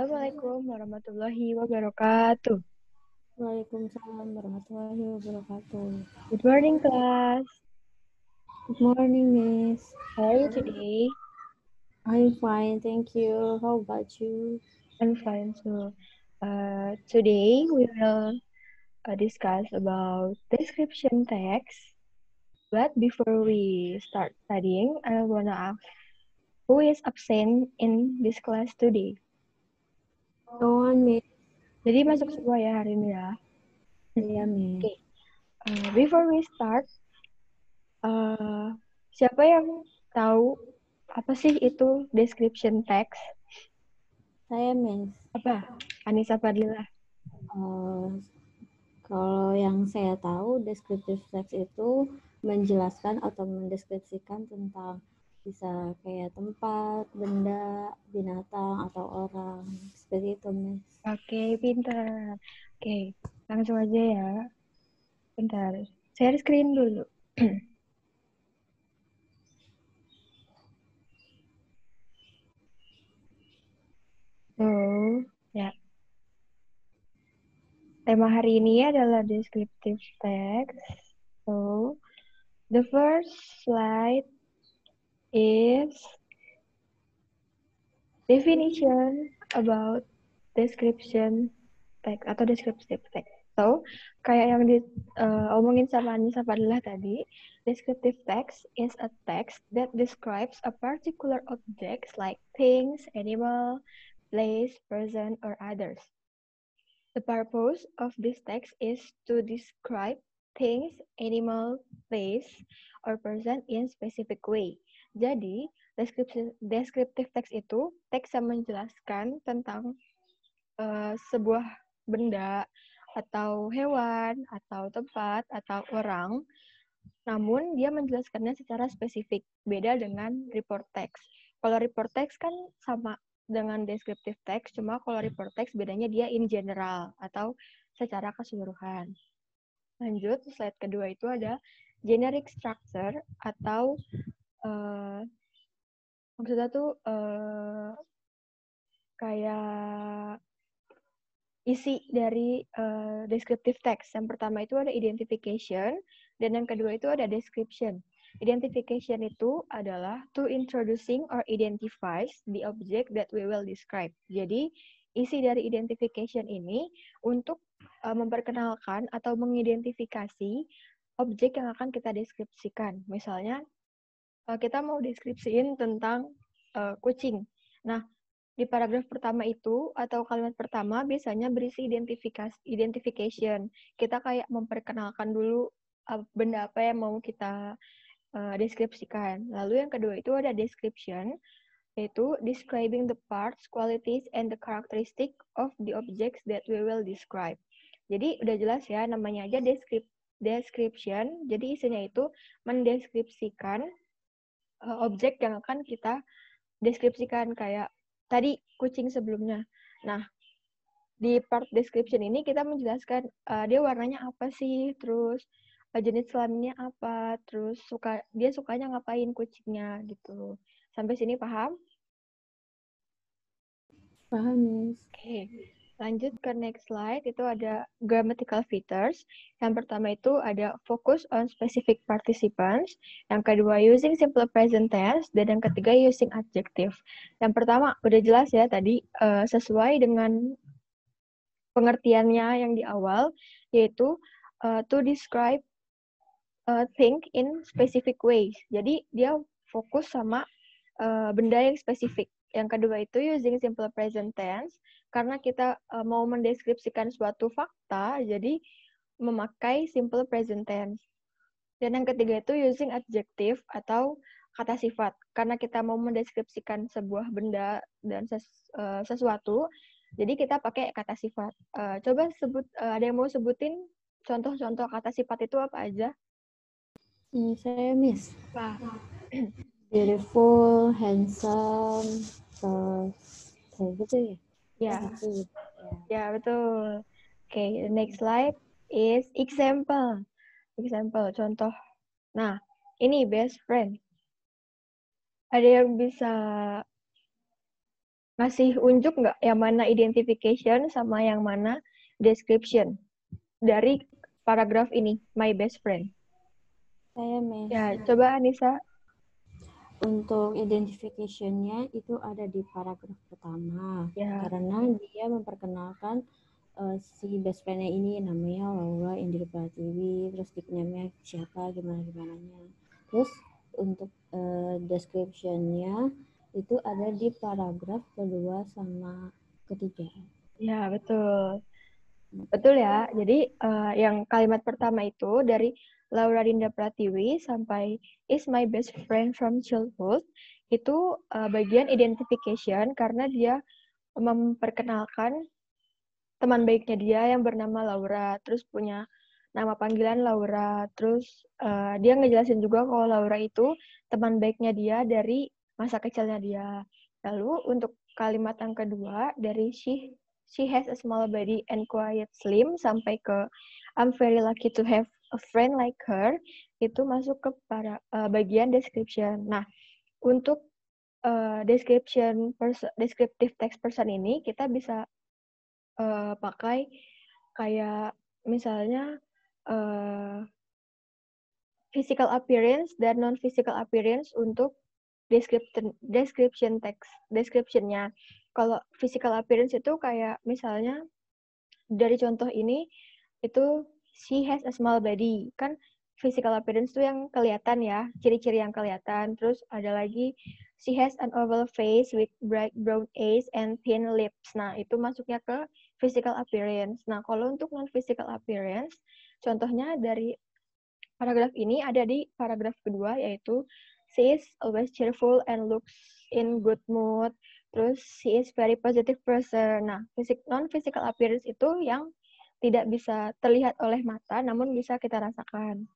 Assalamualaikum warahmatullahi wabarakatuh. Waalaikumsalam warahmatullahi wabarakatuh. Good morning, class. Good morning, Miss. How are you today? I'm fine, thank you. How about you? I'm fine too. Today we will discuss about description text. But before we start studying, I wanna ask who is absent in this class today? No one, Miss. Jadi masuk semua ya hari ini ya. Iya, Miss. Okay. Before we start, siapa yang tahu apa sih itu description text? Saya, Miss. Apa? Anissa Fadila. Kalau yang saya tahu, descriptive text itu menjelaskan atau mendeskripsikan tentang bisa kayak tempat, benda, binatang, atau orang. Seperti itu, Miss. Oke, pintar. Oke, langsung aja ya. Bentar, share screen dulu. So, ya. Tema hari ini adalah descriptive text. So, the first slide is definition about description text atau descriptive text. So, kayak yang omongin sama Anissa Fadila tadi, descriptive text is a text that describes a particular object like things, animal, place, person, or others. The purpose of this text is to describe things, animal, place, or person in specific way. Jadi, descriptive text itu teks yang menjelaskan tentang sebuah benda atau hewan atau tempat atau orang, namun dia menjelaskannya secara spesifik, beda dengan report text. Kalau report text kan sama dengan descriptive text, cuma kalau report text bedanya dia in general atau secara keseluruhan. Lanjut, slide kedua itu ada generic structure atau maksudnya tuh kayak isi dari descriptive text. Yang pertama itu ada identification, dan yang kedua itu ada description. Identification itu adalah to introducing or identifies the object that we will describe. Jadi, isi dari identification ini untuk memperkenalkan atau mengidentifikasi objek yang akan kita deskripsikan. Misalnya, kita mau deskripsiin tentang kucing. Nah, di paragraf pertama itu atau kalimat pertama biasanya berisi identification. Kita kayak memperkenalkan dulu benda apa yang mau kita deskripsikan. Lalu yang kedua itu ada description, yaitu describing the parts, qualities, and the characteristic of the objects that we will describe. Jadi udah jelas ya, namanya aja description. Jadi isinya itu mendeskripsikan objek yang akan kita deskripsikan, kayak tadi kucing sebelumnya. Nah, di part description ini kita menjelaskan dia warnanya apa sih, terus jenis kelaminnya apa, terus dia sukanya ngapain kucingnya gitu. Sampai sini paham? Paham, Miss. Oke. Lanjut ke next slide, itu ada grammatical features. Yang pertama itu ada focus on specific participants. Yang kedua using simple present tense. Dan yang ketiga using adjective. Yang pertama udah jelas ya tadi, sesuai dengan pengertiannya yang di awal, yaitu to describe thing in specific ways. Jadi dia fokus sama benda yang spesifik. Yang kedua itu using simple present tense, karena kita mau mendeskripsikan suatu fakta, jadi memakai simple present tense. Dan yang ketiga itu using adjective atau kata sifat, karena kita mau mendeskripsikan sebuah benda dan sesuatu, jadi kita pakai kata sifat. Coba ada yang mau sebutin contoh-contoh kata sifat itu apa aja? Saya, Miss. Wah. Beautiful, handsome, kayak gitu ya? Ya. Gitu. Ya, betul. Oke, the next slide is example. Example, contoh. Nah, ini best friend. Ada yang bisa ngasih unjuk nggak yang mana identification sama yang mana description dari paragraf ini, my best friend? Saya, Miss. Ya, coba Anissa. Untuk identification-nya itu ada di paragraf pertama. Ya. Karena dia memperkenalkan si best friend-nya ini namanya Laura Indri Pratiwi, terus nickname-nya siapa, gimana-gimananya. Terus untuk description-nya itu ada di paragraf kedua sama ketiga. Ya, betul. Betul ya. Jadi yang kalimat pertama itu dari Laura Dinda Pratiwi sampai is my best friend from childhood itu bagian identification karena dia memperkenalkan teman baiknya dia yang bernama Laura, terus punya nama panggilan Laura, terus dia ngejelasin juga kalau Laura itu teman baiknya dia dari masa kecilnya dia. Lalu untuk kalimat yang kedua dari she has a small body and quiet slim sampai ke I'm very lucky to have a friend like her itu masuk ke bagian description. Nah, untuk descriptive text person ini kita bisa pakai kayak misalnya physical appearance dan non-physical appearance untuk description text description-nya. Kalau physical appearance itu kayak misalnya dari contoh ini itu she has a small body. Kan physical appearance itu yang kelihatan ya, ciri-ciri yang kelihatan. Terus ada lagi she has an oval face with bright brown eyes and thin lips. Nah, itu masuknya ke physical appearance. Nah, kalau untuk non-physical appearance, contohnya dari paragraf ini ada di paragraf kedua, yaitu she is always cheerful and looks in good mood. Terus she is very positive person. Nah, non-physical appearance itu yang tidak bisa terlihat oleh mata, namun bisa kita rasakan.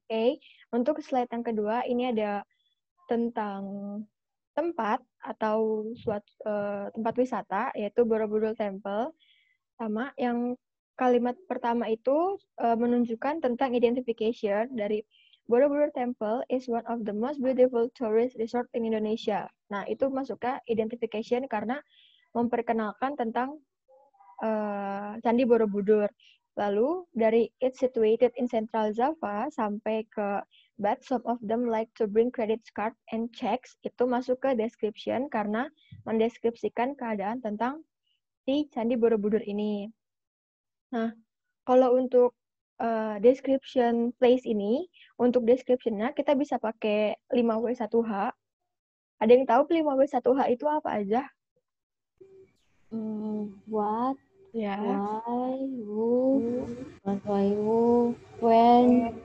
Oke, untuk slide yang kedua, ini ada tentang tempat atau suatu tempat wisata, yaitu Borobudur Temple. Sama yang kalimat pertama itu menunjukkan tentang identification dari Borobudur Temple is one of the most beautiful tourist resort in Indonesia. Nah, itu masuk ke identification karena memperkenalkan tentang Candi Borobudur. Lalu dari it's situated in Central Java sampai ke but some of them like to bring credit card and checks itu masuk ke description karena mendeskripsikan keadaan tentang si Candi Borobudur ini. Nah, kalau untuk description place ini, untuk description-nya kita bisa pakai 5W1H. Ada yang tahu 5W1H itu apa aja? What, Ya. why, who, when,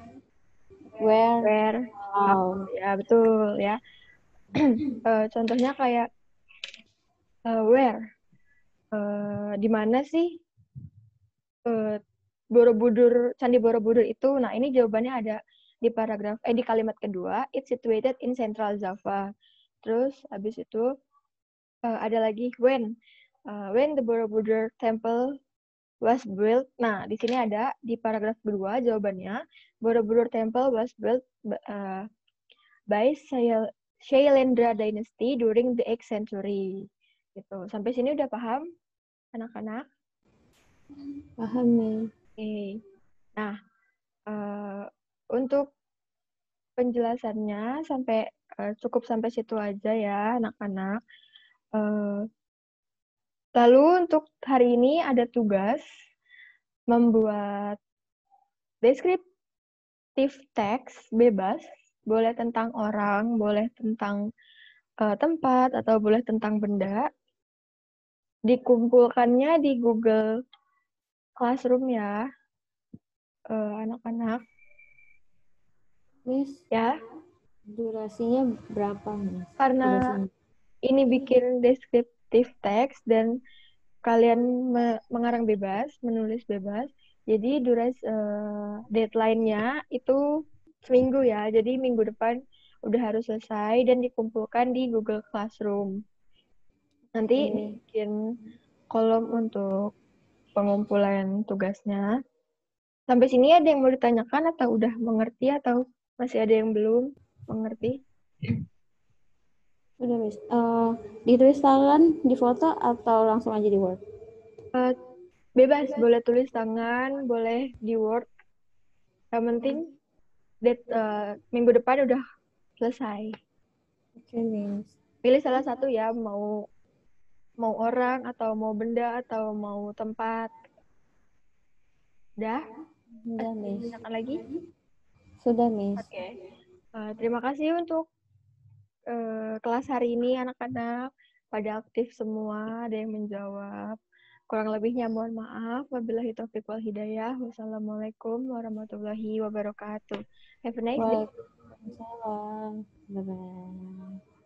where, how. Ya, betul ya. Contohnya kayak where. Di mana sih Borobudur, Candi Borobudur itu? Nah, ini jawabannya ada di kalimat kedua, it's situated in Central Java. Terus habis itu ada lagi when the Borobudur Temple was built. Nah, di sini ada di paragraf kedua jawabannya Borobudur Temple was built by Shailendra Dynasty during the 8th century. Gitu. Sampai sini udah paham, anak-anak? Paham nih. Oke. Nah, untuk penjelasannya cukup sampai situ aja ya, anak-anak. Lalu untuk hari ini ada tugas membuat deskriptif teks bebas, boleh tentang orang, boleh tentang tempat, atau boleh tentang benda. Dikumpulkannya di Google Classroom ya, anak-anak. Miss, Ya, durasinya berapa, Miss? karena ini bikin deskriptif teks dan kalian mengarang bebas, menulis bebas. Jadi deadline-nya itu seminggu ya. Jadi minggu depan udah harus selesai dan dikumpulkan di Google Classroom. Nanti bikin kolom untuk pengumpulan tugasnya. Sampai sini ada yang mau ditanyakan atau udah mengerti atau masih ada yang belum mengerti? Udah, Miss. Ditulis tangan, di foto, atau langsung aja di Word? Eh, bebas, boleh tulis tangan, boleh di Word. Yang penting minggu depan udah selesai. Oke, Miss. Pilih salah satu ya, mau mau orang atau mau benda atau mau tempat. Dah, Udah, ada yang Miss. tanyakan lagi? Sudah, Miss. Oke. Terima kasih untuk kelas hari ini anak-anak pada aktif semua, ada yang menjawab. Kurang lebihnya mohon maaf. Wabillahi taufiq wal hidayah. Wassalamualaikum warahmatullahi wabarakatuh. Have a nice day. Waalaikumsalam. Bye-bye.